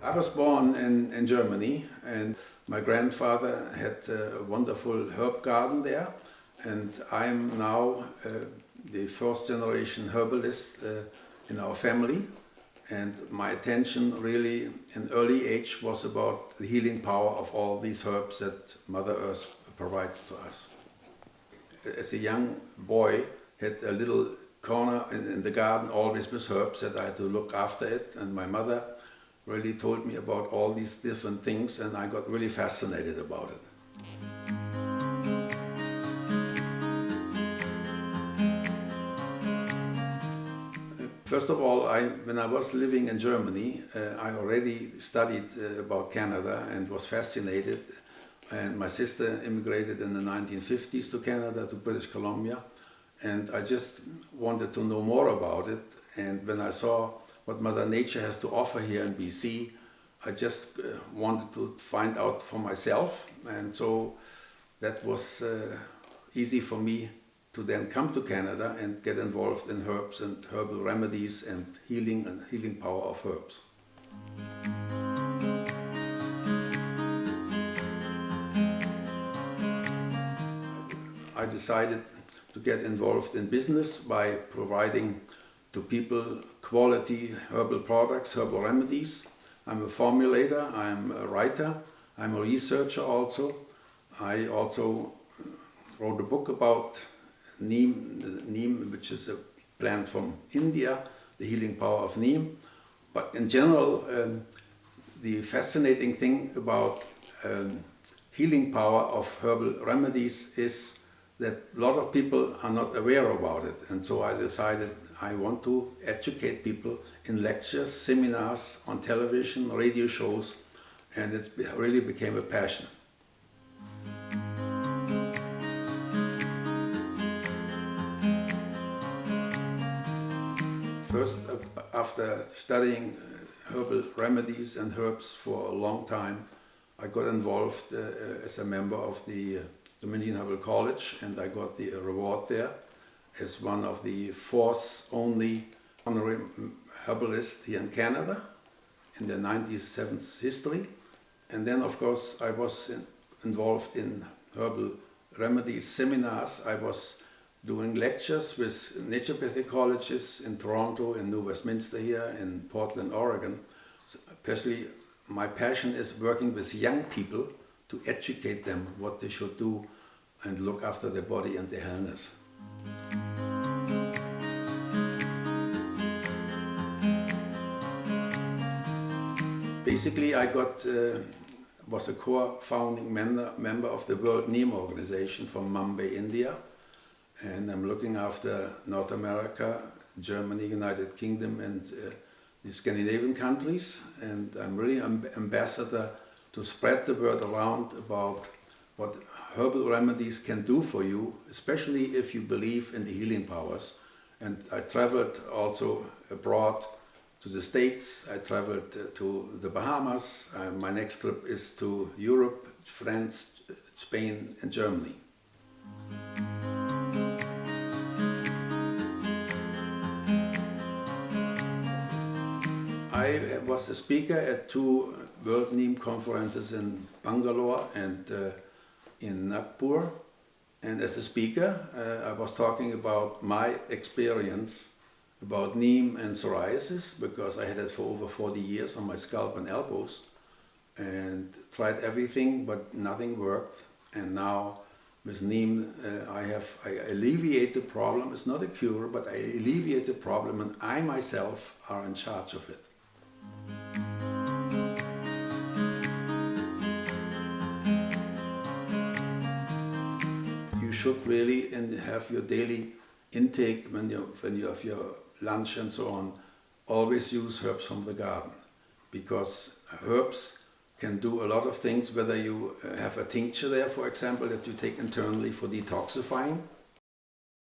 I was born in Germany, and my grandfather had a wonderful herb garden there, and I'm now the first generation herbalist in our family, and my attention really in early age was about the healing power of all these herbs that Mother Earth provides to us. As a young boy, had a little corner in the garden always with herbs that I had to look after it, and my mother really told me about all these different things, and I got really fascinated about it. First of all, when I was living in Germany, I already studied about Canada and was fascinated. And my sister immigrated in the 1950s to Canada, to British Columbia, and I just wanted to know more about it. And when I saw what Mother Nature has to offer here in BC, I just wanted to find out for myself, and so that was easy for me to then come to Canada and get involved in herbs and herbal remedies and healing power of herbs. I decided to get involved in business by providing to people quality herbal products, herbal remedies. I'm a formulator, I'm a writer, I'm a researcher also. I also wrote a book about Neem, which is a plant from India, the healing power of Neem. But in general, the fascinating thing about healing power of herbal remedies is that a lot of people are not aware about it. And so I decided I want to educate people in lectures, seminars, on television, radio shows, and it really became a passion. First, after studying herbal remedies and herbs for a long time, I got involved as a member of the Dominion Herbal College, and I got the reward there as one of the fourth only honorary herbalists here in Canada in the 97th history. And then, of course, I was involved in herbal remedies seminars. I was doing lectures with naturopathic colleges in Toronto, in New Westminster here, in Portland, Oregon. So especially my passion is working with young people to educate them what they should do and look after their body and their healthness. Basically, I was a co-founding member of the World Neem organization from Mumbai, India, and I'm looking after North America, Germany, United Kingdom, and the Scandinavian countries, and I'm really an ambassador to spread the word around about what herbal remedies can do for you, especially if you believe in the healing powers. And I traveled also abroad to the States, I traveled to the Bahamas. My next trip is to Europe, France, Spain and Germany. I was a speaker at two World Neem conferences in Bangalore and in Nagpur. And as a speaker, I was talking about my experience about Neem and psoriasis, because I had it for over 40 years on my scalp and elbows, and tried everything, but nothing worked. And now with Neem, I alleviate the problem. It's not a cure, but I alleviate the problem, and I myself are in charge of it. You should really have your daily intake when you have your lunch and so on. Always use herbs from the garden, because herbs can do a lot of things, whether you have a tincture there, for example, that you take internally for detoxifying.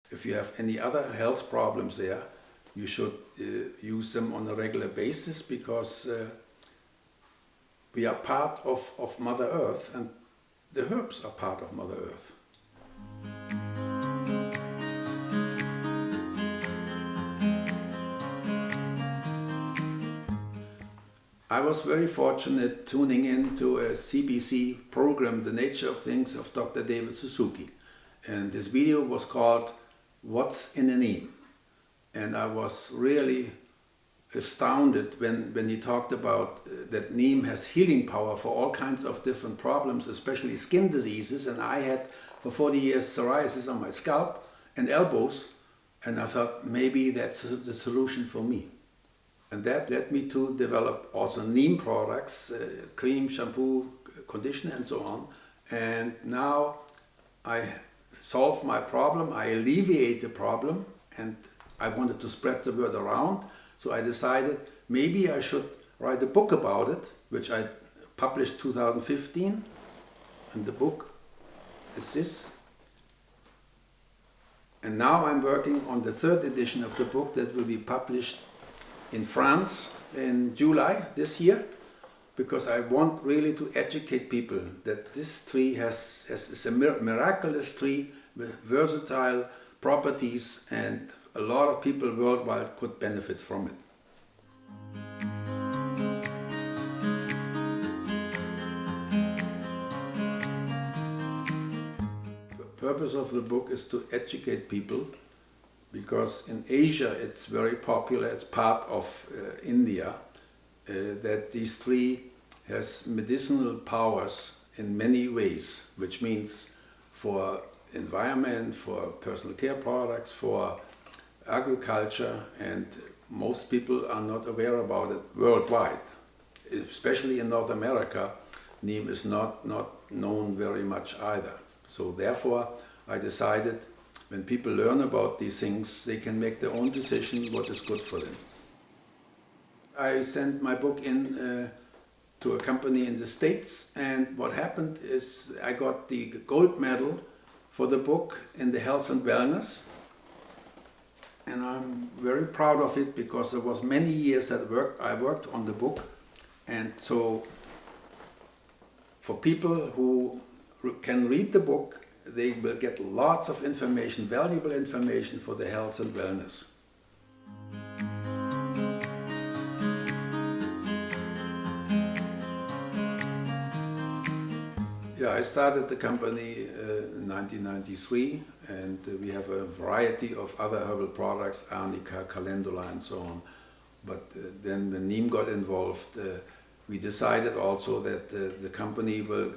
If you have any other health problems there, you should use them on a regular basis, because we are part of Mother Earth, and the herbs are part of Mother Earth. I was very fortunate tuning in to a CBC program, The Nature of Things, of Dr. David Suzuki. And this video was called What's in a Neem? And I was really astounded when he talked about that neem has healing power for all kinds of different problems, especially skin diseases. And I had for 40 years psoriasis on my scalp and elbows, and I thought maybe that's the solution for me. And that led me to develop also neem products, cream, shampoo, conditioner and so on. And now I solve my problem, I alleviate the problem, and I wanted to spread the word around. So I decided maybe I should write a book about it, which I published 2015. And the book is this. And now I'm working on the third edition of the book that will be published in France in July this year, because I want really to educate people that this tree is a miraculous tree with versatile properties, and a lot of people worldwide could benefit from it. The purpose of the book is to educate people, because in Asia it's very popular, it's part of India, that this tree has medicinal powers in many ways, which means for environment, for personal care products, for agriculture, and most people are not aware about it worldwide. Especially in North America, neem is not known very much either. So therefore I decided when people learn about these things, they can make their own decision what is good for them. I sent my book in to a company in the States, and what happened is I got the gold medal for the book in the health and wellness. And I'm very proud of it, because there was many years that I worked on the book. And so for people who can read the book, they will get lots of information, valuable information for the health and wellness. Yeah, I started the company in 1993, and we have a variety of other herbal products, arnica, calendula and so on. But then when Neem got involved, we decided also that the company will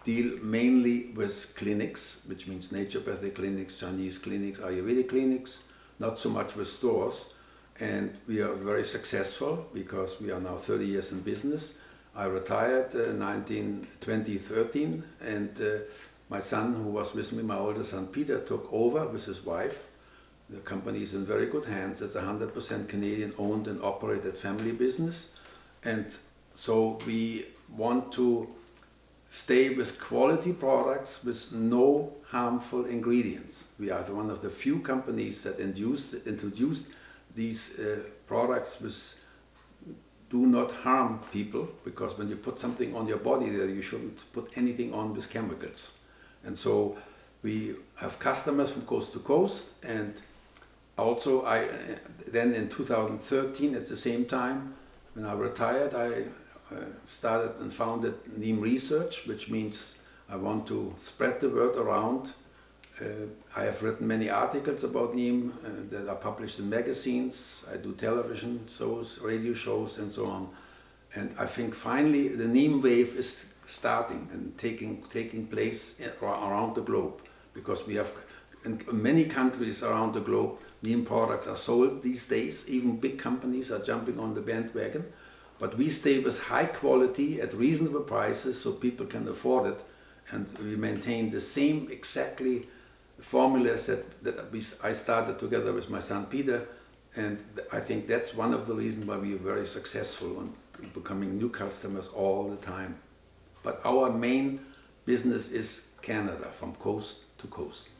deal mainly with clinics, which means naturopathic clinics, Chinese clinics, Ayurvedic clinics, not so much with stores. And we are very successful, because we are now 30 years in business. I retired in 2013, and my son, who was with me, my older son Peter, took over with his wife. The company is in very good hands. It's a 100% Canadian owned and operated family business. And so we want to stay with quality products with no harmful ingredients. We are one of the few companies that introduced these products with do not harm people, because when you put something on your body there, you shouldn't put anything on with chemicals. And so we have customers from coast to coast. And also then in 2013, at the same time, when I retired, I started and founded Neem Research, which means I want to spread the word around. I have written many articles about Neem that are published in magazines. I do television shows, radio shows and so on. And I think finally the Neem wave is starting and taking place around the globe, because we have in many countries around the globe, Neem products are sold these days. Even big companies are jumping on the bandwagon. But we stay with high quality at reasonable prices so people can afford it. And we maintain the same exactly formulas that I started together with my son Peter, and I think that's one of the reasons why we are very successful and becoming new customers all the time. But our main business is Canada, from coast to coast.